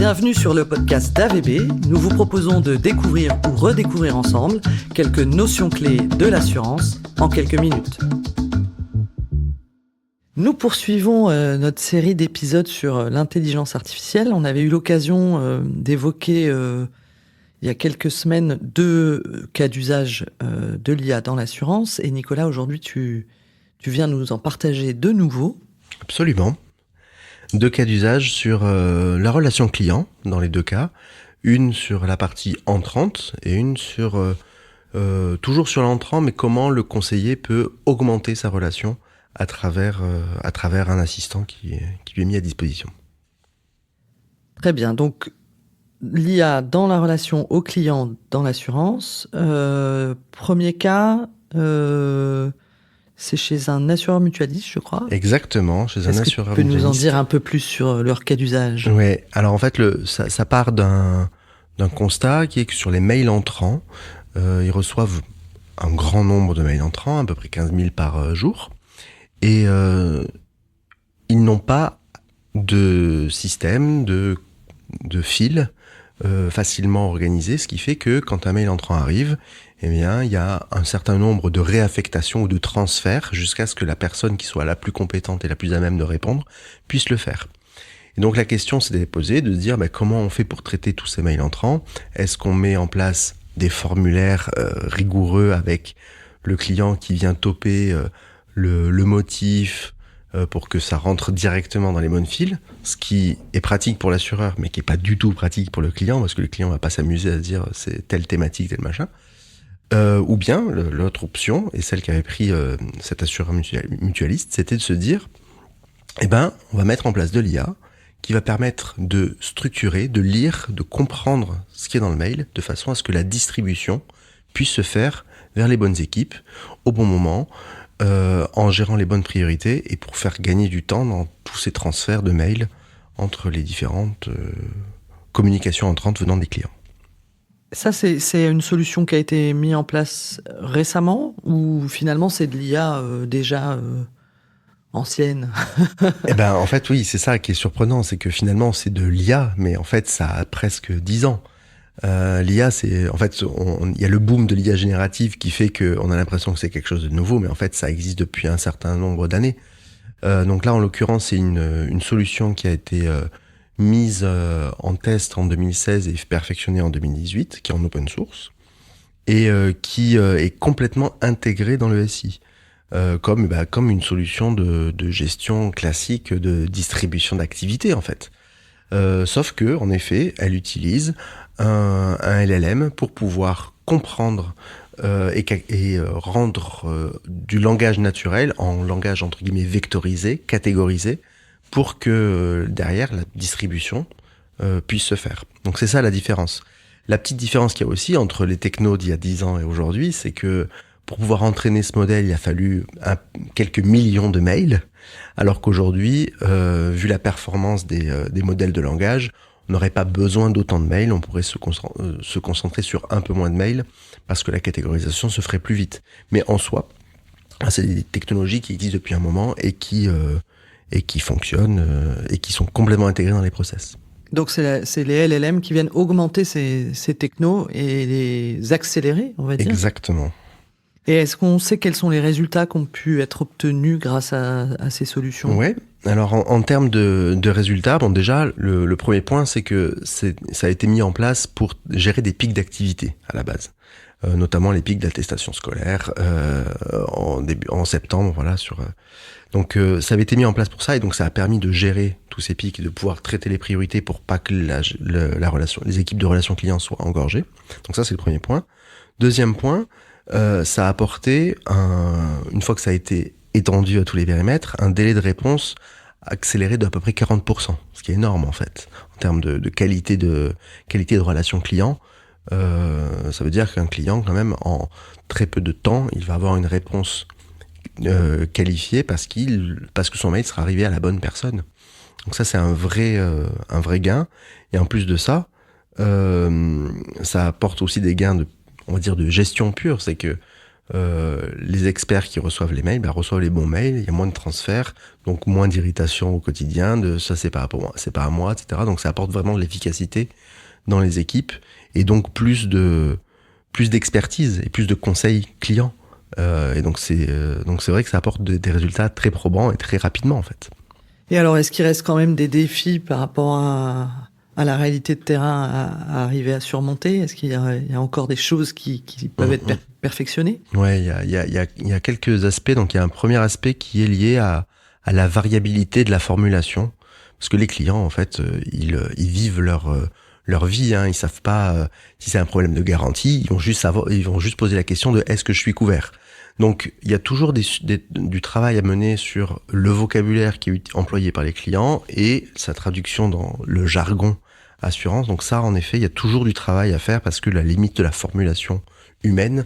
Bienvenue sur le podcast d'AVB. Nous vous proposons de découvrir ou redécouvrir ensemble quelques notions clés de l'assurance en quelques minutes. Nous poursuivons notre série d'épisodes sur l'intelligence artificielle. On avait eu l'occasion d'évoquer il y a quelques semaines 2 cas d'usage de l'IA dans l'assurance. Et Nicolas, aujourd'hui, tu viens nous en partager 2 nouveaux. Absolument. 2 cas d'usage sur la relation client, dans les 2 cas. Une sur la partie entrante et une sur toujours sur l'entrant, mais comment le conseiller peut augmenter sa relation à travers un assistant qui lui est mis à disposition. Très bien. Donc, l'IA dans la relation au client dans l'assurance. Premier cas, c'est chez un assureur mutualiste, je crois. Exactement, chez un assureur mutualiste. Tu peux nous en dire un peu plus sur leur cas d'usage ? Oui, alors en fait, ça part d'un constat qui est que sur les mails entrants, ils reçoivent un grand nombre de mails entrants, à peu près 15 000 par jour. Et ils n'ont pas de système, de fil facilement organisé, ce qui fait que quand un mail entrant arrive, eh bien, il y a un certain nombre de réaffectations ou de transferts jusqu'à ce que la personne qui soit la plus compétente et la plus à même de répondre puisse le faire. Et donc la question s'est posée de se dire comment on fait pour traiter tous ces mails entrants. Est-ce qu'on met en place des formulaires rigoureux avec le client qui vient toper le motif pour que ça rentre directement dans les bonnes files, ce qui est pratique pour l'assureur, mais qui est pas du tout pratique pour le client, parce que le client va pas s'amuser à se dire c'est telle thématique, tel machin. Ou bien, l'autre option, et celle qu'avait pris cet assureur mutualiste, c'était de se dire, on va mettre en place de l'IA qui va permettre de structurer, de lire, de comprendre ce qui est dans le mail, de façon à ce que la distribution puisse se faire vers les bonnes équipes, au bon moment, en gérant les bonnes priorités et pour faire gagner du temps dans tous ces transferts de mails entre les différentes communications entrantes venant des clients. Ça, c'est une solution qui a été mise en place récemment ou finalement c'est de l'IA déjà ancienne ? En fait, oui, c'est ça qui est surprenant, c'est que finalement c'est de l'IA, mais en fait ça a presque 10 ans. L'IA, il y a le boom de l'IA générative qui fait qu'on a l'impression que c'est quelque chose de nouveau, mais en fait, ça existe depuis un certain nombre d'années. Donc là, en l'occurrence, c'est une solution qui a été mise en test en 2016 et perfectionnée en 2018, qui est en open source, et qui est complètement intégrée dans le SI, comme une solution de gestion classique de distribution d'activités, en fait. Sauf que, en effet, elle utilise un LLM pour pouvoir comprendre et rendre du langage naturel en langage entre guillemets vectorisé, catégorisé, pour que derrière la distribution puisse se faire. Donc c'est ça la différence. La petite différence qu'il y a aussi entre les technos d'il y a 10 ans et aujourd'hui, c'est que pour pouvoir entraîner ce modèle, il a fallu quelques millions de mails, alors qu'aujourd'hui, vu la performance des modèles de langage, on n'aurait pas besoin d'autant de mails, on pourrait se concentrer sur un peu moins de mails, parce que la catégorisation se ferait plus vite. Mais en soi, c'est des technologies qui existent depuis un moment et qui fonctionnent et qui sont complètement intégrées dans les process. Donc c'est les LLM qui viennent augmenter ces technos et les accélérer, on va dire. Exactement. Et est-ce qu'on sait quels sont les résultats qui ont pu être obtenus grâce à ces solutions ? Ouais. Alors en termes de résultats, déjà le premier point, c'est que ça a été mis en place pour gérer des pics d'activité à la base, notamment les pics d'attestation scolaire en septembre, voilà. Donc ça avait été mis en place pour ça, et donc ça a permis de gérer tous ces pics et de pouvoir traiter les priorités pour pas que les équipes de relations clients soient engorgées. Donc ça, c'est le premier point. Deuxième point, ça a apporté, une fois que ça a été étendu à tous les périmètres, un délai de réponse accéléré d'à peu près 40%, ce qui est énorme en fait, en termes de qualité de relation client. Ça veut dire qu'un client, quand même, en très peu de temps, il va avoir une réponse qualifiée parce que son mail sera arrivé à la bonne personne. Donc ça, c'est un vrai gain. Et en plus de ça, ça apporte aussi des gains on va dire de gestion pure, c'est que les experts qui reçoivent les mails reçoivent les bons mails, il y a moins de transferts, donc moins d'irritation au quotidien, de ça c'est pas pour moi, c'est pas à moi, etc. Donc ça apporte vraiment de l'efficacité dans les équipes et donc plus d'expertise et plus de conseils clients. Et donc c'est vrai que ça apporte des résultats très probants et très rapidement en fait. Et alors, est-ce qu'il reste quand même des défis par rapport à la réalité de terrain à arriver à surmonter? Est-ce qu'il y a encore des choses qui peuvent être perfectionnées? Ouais, il y a quelques aspects. Donc il y a un premier aspect qui est lié à la variabilité de la formulation, parce que les clients en fait ils vivent leur vie, hein, ils savent pas si c'est un problème de garantie, ils vont juste poser la question de est-ce que je suis couvert. Donc il y a toujours du travail à mener sur le vocabulaire qui est employé par les clients et sa traduction dans le jargon assurance. Donc ça, en effet, il y a toujours du travail à faire parce que la limite de la formulation humaine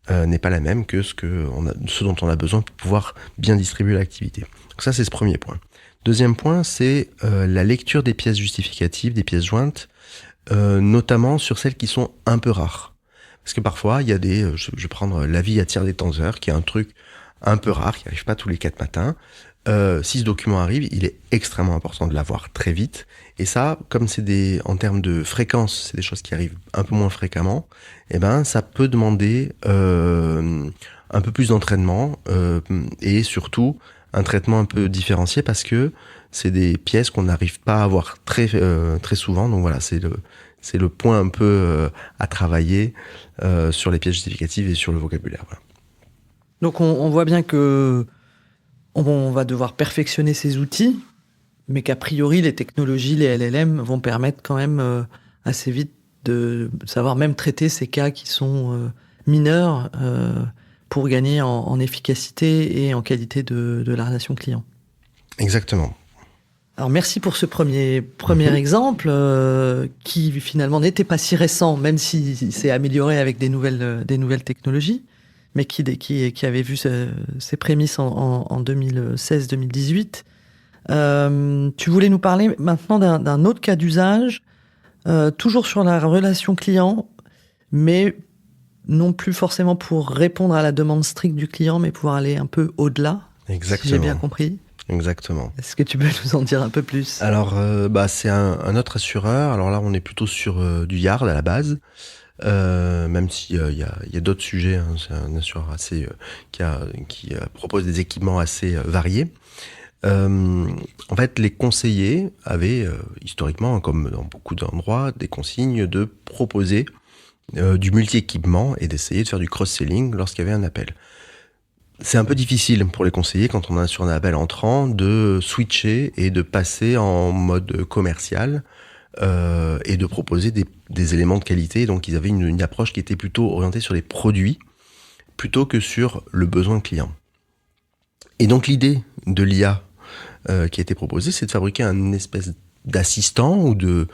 n'est pas la même que ce dont on a besoin pour pouvoir bien distribuer l'activité. Donc ça, c'est ce premier point. Deuxième point, c'est la lecture des pièces justificatives, des pièces jointes, notamment sur celles qui sont un peu rares. Parce que parfois, il y a je vais prendre l'avis à tiers détenseur, qui est un truc un peu rare, qui n'arrive pas tous les 4 matins. Si ce document arrive, il est extrêmement important de l'avoir très vite. Et ça, comme en termes de fréquence, c'est des choses qui arrivent un peu moins fréquemment, ça peut demander un peu plus d'entraînement et surtout un traitement un peu différencié parce que c'est des pièces qu'on n'arrive pas à avoir très souvent. Donc voilà, c'est le point un peu à travailler sur les pièces justificatives et sur le vocabulaire. Voilà. Donc on voit bien que on va devoir perfectionner ces outils, mais qu'a priori les technologies, les LLM vont permettre quand même assez vite de savoir même traiter ces cas qui sont mineurs pour gagner en efficacité et en qualité de la relation client. Exactement. Alors merci pour ce premier exemple qui finalement n'était pas si récent, même si s'est amélioré avec des nouvelles technologies, mais qui avait vu ses prémices en 2016-2018. Tu voulais nous parler maintenant d'un autre cas d'usage, toujours sur la relation client, mais non plus forcément pour répondre à la demande stricte du client, mais pouvoir aller un peu au-delà. Exactement. Si j'ai bien compris. Exactement. Est-ce que tu peux nous en dire un peu plus? Alors, c'est un autre assureur. Alors là, on est plutôt sur du yard à la base, même s'il y a d'autres sujets. Hein. C'est un assureur assez qui propose des équipements assez variés. En fait, les conseillers avaient historiquement, comme dans beaucoup d'endroits, des consignes de proposer du multi-équipement et d'essayer de faire du cross-selling lorsqu'il y avait un appel. C'est un peu difficile pour les conseillers quand on a sur un appel entrant de switcher et de passer en mode commercial et de proposer des éléments de qualité. Donc ils avaient une approche qui était plutôt orientée sur les produits plutôt que sur le besoin client. Et donc l'idée de l'IA qui a été proposée, c'est de fabriquer un espèce d'assistant ou de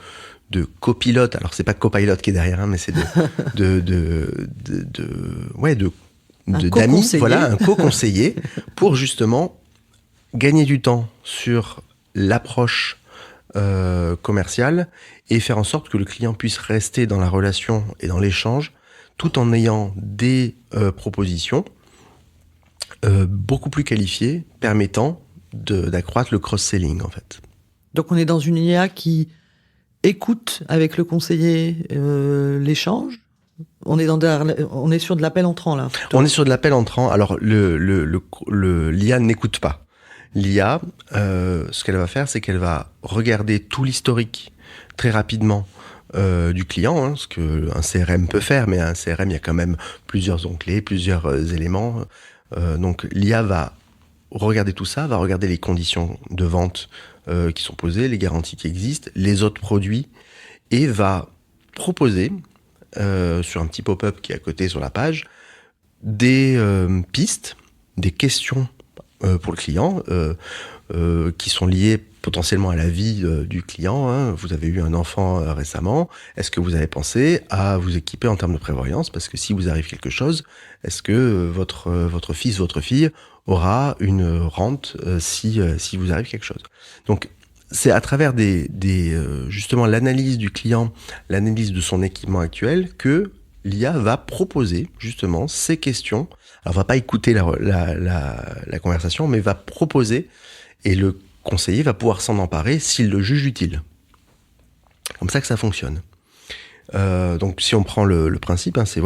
copilote. Alors c'est pas copilote qui est derrière, hein, mais c'est d'amis, voilà, un co-conseiller pour justement gagner du temps sur l'approche commerciale et faire en sorte que le client puisse rester dans la relation et dans l'échange tout en ayant des propositions beaucoup plus qualifiées permettant d'accroître le cross-selling en fait. Donc on est dans une IA qui écoute avec le conseiller l'échange. On est sur de l'appel entrant là. Plutôt. On est sur de l'appel entrant. Alors l'IA n'écoute pas. L'IA, ce qu'elle va faire, c'est qu'elle va regarder tout l'historique très rapidement du client, hein, ce qu'un CRM peut faire, mais un CRM, il y a quand même plusieurs onglets, plusieurs éléments. Donc l'IA va regarder tout ça, va regarder les conditions de vente qui sont posées, les garanties qui existent, les autres produits, et va proposer sur un petit pop-up qui est à côté sur la page, des pistes, des questions pour le client qui sont liées potentiellement à la vie du client. Hein. Vous avez eu un enfant récemment. Est-ce que vous avez pensé à vous équiper en termes de prévoyance? Parce que si vous arrive quelque chose, est-ce que votre fils, votre fille aura une rente si vous arrive quelque chose? Donc, c'est à travers justement l'analyse du client, l'analyse de son équipement actuel, que l'IA va proposer justement ces questions. Alors, va pas écouter la conversation, mais va proposer, et le conseiller va pouvoir s'en emparer s'il le juge utile. Comme ça que ça fonctionne. Donc, si on prend le principe, c'est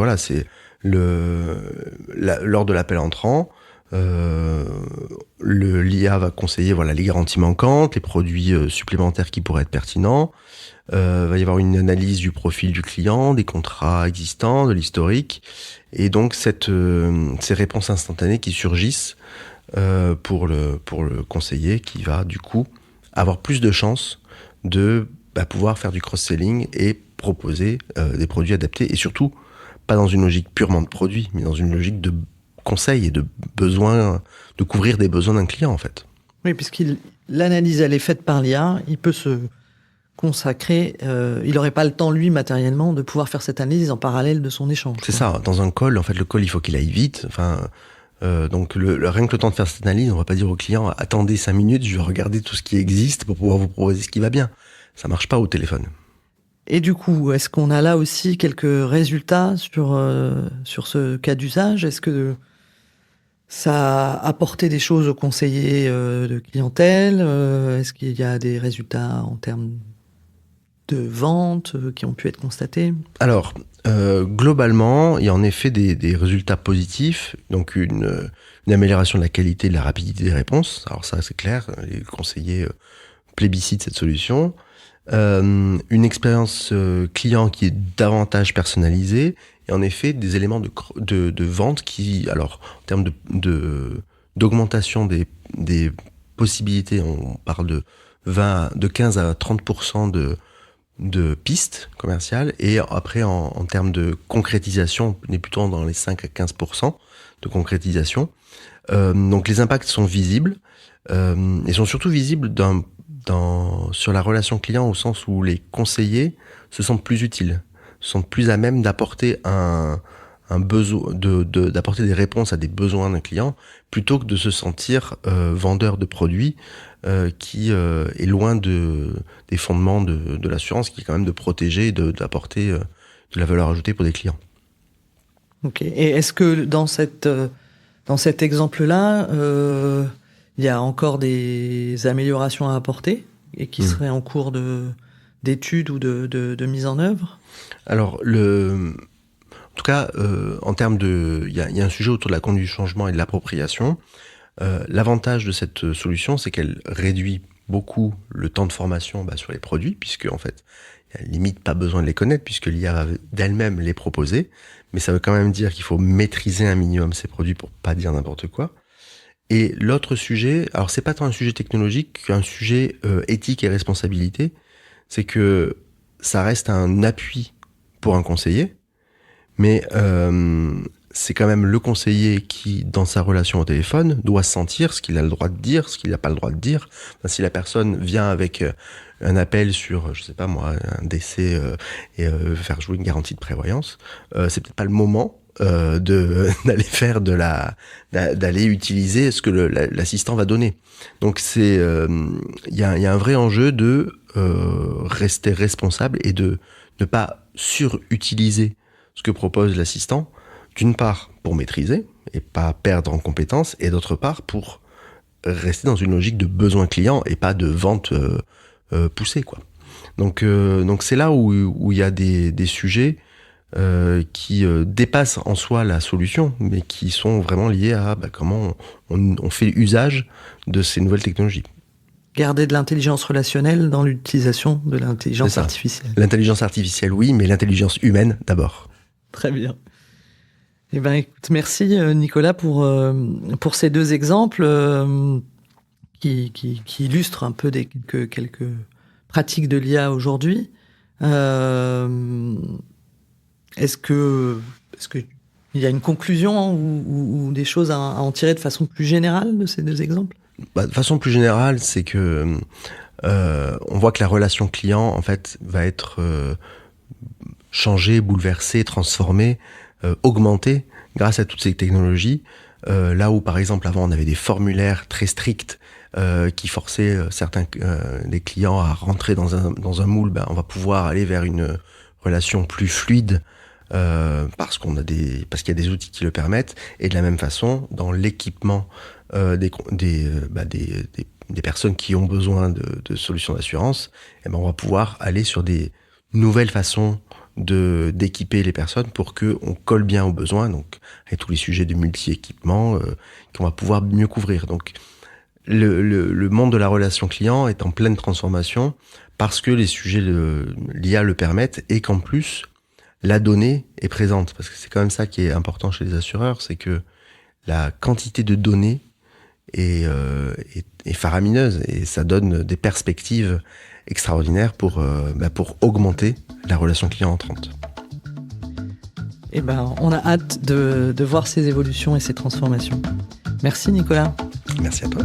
lors de l'appel entrant, l'IA va conseiller les garanties manquantes, les produits supplémentaires qui pourraient être pertinents. Va y avoir une analyse du profil du client, des contrats existants, de l'historique, et donc ces réponses instantanées qui surgissent pour le conseiller, qui va du coup avoir plus de chances de pouvoir faire du cross-selling et proposer des produits adaptés, et surtout pas dans une logique purement de produit, mais dans une logique de conseil et de besoin, de couvrir des besoins d'un client en fait. Oui, l'analyse elle est faite par l'IA, il peut se consacrer, il n'aurait pas le temps lui matériellement de pouvoir faire cette analyse en parallèle de son échange. C'est ça, dans un call, en fait le call il faut qu'il aille vite, donc rien que le temps de faire cette analyse, on va pas dire au client attendez 5 minutes, je vais regarder tout ce qui existe pour pouvoir vous proposer ce qui va bien. Ça marche pas au téléphone. Et du coup, est-ce qu'on a là aussi quelques résultats sur ce cas d'usage? Est-ce que ça a apporté des choses aux conseillers de clientèle? Est-ce qu'il y a des résultats en termes de vente qui ont pu être constatés? Alors, globalement, il y a en effet des résultats positifs, donc une amélioration de la qualité et de la rapidité des réponses. Alors ça, c'est clair, les conseillers plébiscitent cette solution. Une expérience client qui est davantage personnalisée, et en effet des éléments de vente qui, alors en termes d'augmentation des possibilités, on parle de 15 à 30% de pistes commerciales, et après en termes de concrétisation, on est plutôt dans les 5 à 15% de concrétisation. Donc les impacts sont visibles, et sont surtout visibles sur la relation client, au sens où les conseillers se sentent plus utiles, se sentent plus à même d'apporter un besoin, d'apporter des réponses à des besoins d'un client, plutôt que de se sentir vendeur de produits qui est loin des fondements de l'assurance, qui est quand même de protéger et d'apporter de la valeur ajoutée pour des clients. Ok. Et est-ce que dans cet exemple-là, il y a encore des améliorations à apporter et qui seraient en cours d'études ou de mise en œuvre? Alors, en tout cas, en termes il y a un sujet autour de la conduite du changement et de l'appropriation. L'avantage de cette solution, c'est qu'elle réduit beaucoup le temps de formation sur les produits, puisque en fait, il n'y a limite pas besoin de les connaître, puisque l'IA va d'elle-même les proposer. Mais ça veut quand même dire qu'il faut maîtriser un minimum ces produits pour pas dire n'importe quoi. Et l'autre sujet, alors c'est pas tant un sujet technologique qu'un sujet éthique et responsabilité, c'est que ça reste un appui pour un conseiller, mais c'est quand même le conseiller qui, dans sa relation au téléphone, doit sentir ce qu'il a le droit de dire, ce qu'il n'a pas le droit de dire. Enfin, si la personne vient avec un appel sur, je sais pas moi, un décès et faire jouer une garantie de prévoyance, c'est peut-être pas le moment d'aller faire d'aller utiliser ce que l'assistant va donner. Donc il y a un vrai enjeu de rester responsable et de ne pas surutiliser ce que propose l'assistant, d'une part pour maîtriser et pas perdre en compétences, et d'autre part pour rester dans une logique de besoin client et pas de vente poussée, quoi. Donc c'est là où il y a des sujets qui dépassent en soi la solution, mais qui sont vraiment liés à comment on fait usage de ces nouvelles technologies. Garder de l'intelligence relationnelle dans l'utilisation de l'intelligence artificielle. L'intelligence artificielle, oui, mais l'intelligence humaine d'abord. Très bien. Eh ben, écoute, merci Nicolas pour ces deux exemples qui illustrent un peu quelques pratiques de l'IA aujourd'hui. Est-ce que il y a une conclusion ou des choses à en tirer de façon plus générale de ces deux exemples? De façon plus générale, c'est que on voit que la relation client, en fait, va être changée, bouleversée, transformée, augmentée grâce à toutes ces technologies. Là où, par exemple, avant, on avait des formulaires très stricts qui forçaient certains des clients à rentrer dans un moule, on va pouvoir aller vers une relation plus fluide parce qu'il y a des outils qui le permettent. Et de la même façon, dans l'équipement des personnes qui ont besoin de solutions d'assurance, on va pouvoir aller sur des nouvelles façons d'équiper les personnes pour qu'on colle bien aux besoins, donc avec tous les sujets de multi-équipement qu'on va pouvoir mieux couvrir. Donc le monde de la relation client est en pleine transformation parce que les sujets l'IA le permettent et qu'en plus la donnée est présente, parce que c'est quand même ça qui est important chez les assureurs, c'est que la quantité de données est faramineuse et ça donne des perspectives extraordinaires pour augmenter la relation client entrante. On a hâte de voir ces évolutions et ces transformations. Merci Nicolas. Merci à toi.